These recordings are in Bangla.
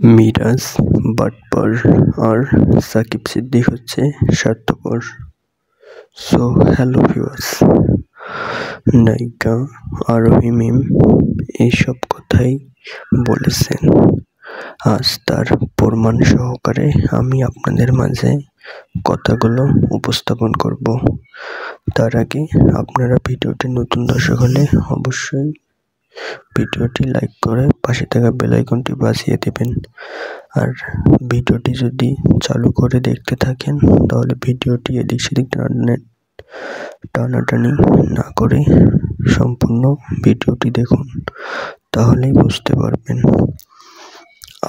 মিরাজ বাটপার আর সাকিব সিদ্দিক হচ্ছে স্বার্থপর। সো হ্যালো ভিউয়ার্স, নায়িকা আরোহী মিম এইসব কথাই বলেছেন। আজ তার প্রমাণ সহকারে আমি আপনাদের মাঝে কথাগুলো উপস্থাপন করব। তার আগে আপনারা ভিডিওটি নতুন দর্শক হলে অবশ্যই ভিডিওটি লাইক করে পাশে থাকা বেল আইকনটি বাজিয়ে দেবেন। আর ভিডিওটি যদি চালু করে দেখতে থাকেন তাহলে ভিডিওটি এদিক সেদিক টানাটানি না করে সম্পূর্ণ ভিডিওটি দেখুন, তাহলেই বুঝতে পারবেন।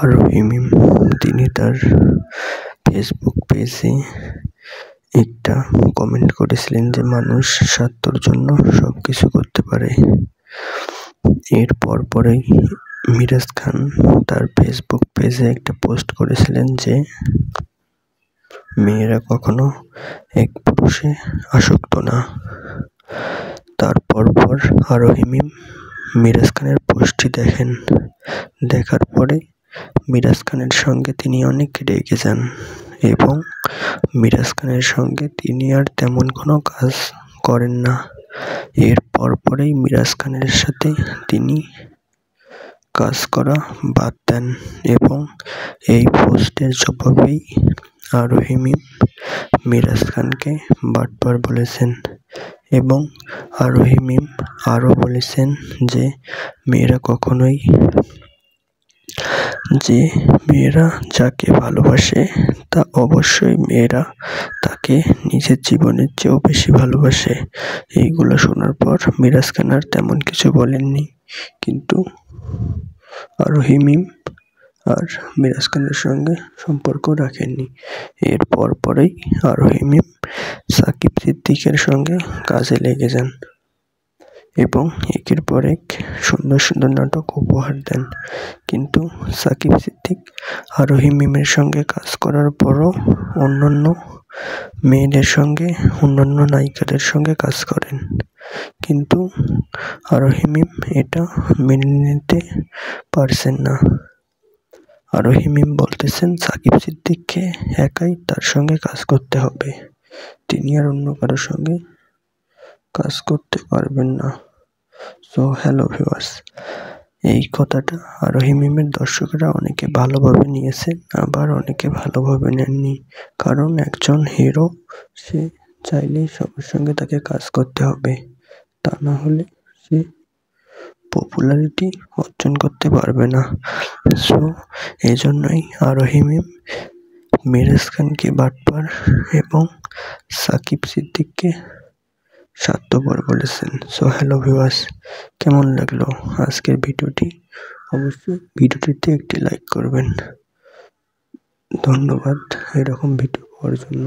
আরোহী মিম তিনি তার ফেসবুক পেজে একটা কমেন্ট করেছিলেন যে মানুষ স্বার্থের জন্য সবকিছু করতে পারে। এর পরেই মিরাজ খান তার ফেসবুক পেজে একটা পোস্ট করেছিলেন যে মেয়েরা কখনো এক পুরুষে আসক্ত না। তারপর আরোহী মিম মিরাজ খানের পোস্টটি দেখেন। দেখার পরে মিরাজ খানের সঙ্গে তিনি অনেক রেগে যান এবং মিরাজ খানের সঙ্গে তিনি আর তেমন কোনো কাজ করেন না। এর পরেই মিরাজ খানের সাথে তিনি কাজ করা বাদ দেন এবং এই পোস্টের জবাবেই আরোহী মিম মিরাজ খানকে বাটপার বলেছেন এবং আরোহী মিম আরও বলেছেন যে মেয়েরা যাকে ভালোবাসে তা অবশ্যই মেয়েরা তাকে নিজের জীবনের চেয়েও বেশি ভালোবাসে। এইগুলো শোনার পর মিরাজ খান আর তেমন কিছু বলেননি, কিন্তু আরোহী মিম আর মিরাজ খানের সঙ্গে সম্পর্ক রাখেননি। এর পরেই আরোহী মিম সাকিব সিদ্দিকের সঙ্গে কাজে লেগে যান এবং একের পর এক সুন্দর সুন্দর নাটক উপহার দেন। কিন্তু সাকিব সিদ্দিক আরোহী মিমের সঙ্গে কাজ করার পরও অন্যান্য মেয়েদের সঙ্গে, অন্যান্য নায়িকাদের সঙ্গে কাজ করেন, কিন্তু আরোহী মিম এটা মেনে নিতে পারছেন না। আরোহী মিম বলতেছেন সাকিব সিদ্দিককে একাই তার সঙ্গে কাজ করতে হবে, তিনি আর অন্য কারোর সঙ্গে কাজ করতে পারবেন না। সো হ্যালো ভিউয়ার্স, এই কথাটা আরোহী মিমের দর্শকরা অনেকে ভালোভাবে নিয়েছেন, আবার অনেকে ভালোভাবে নেননি। কারণ একজন হিরো, সে চাইলেই সবার সঙ্গে তাকে কাজ করতে হবে, তা না হলে সে পপুলারিটি অর্জন করতে পারবে না। সো এজন্যই আরোহী মিম মিরাজ খানকে বাটপার এবং সাকিব সিদ্দিককে স্বার্থপর বলেছেন। সো হ্যালো ভিউয়ার্স, কেমন লাগলো আজকের ভিডিওটি? অবশ্যই ভিডিওটিতে একটি লাইক করবেন। ধন্যবাদ এরকম ভিডিও পাওয়ার জন্য।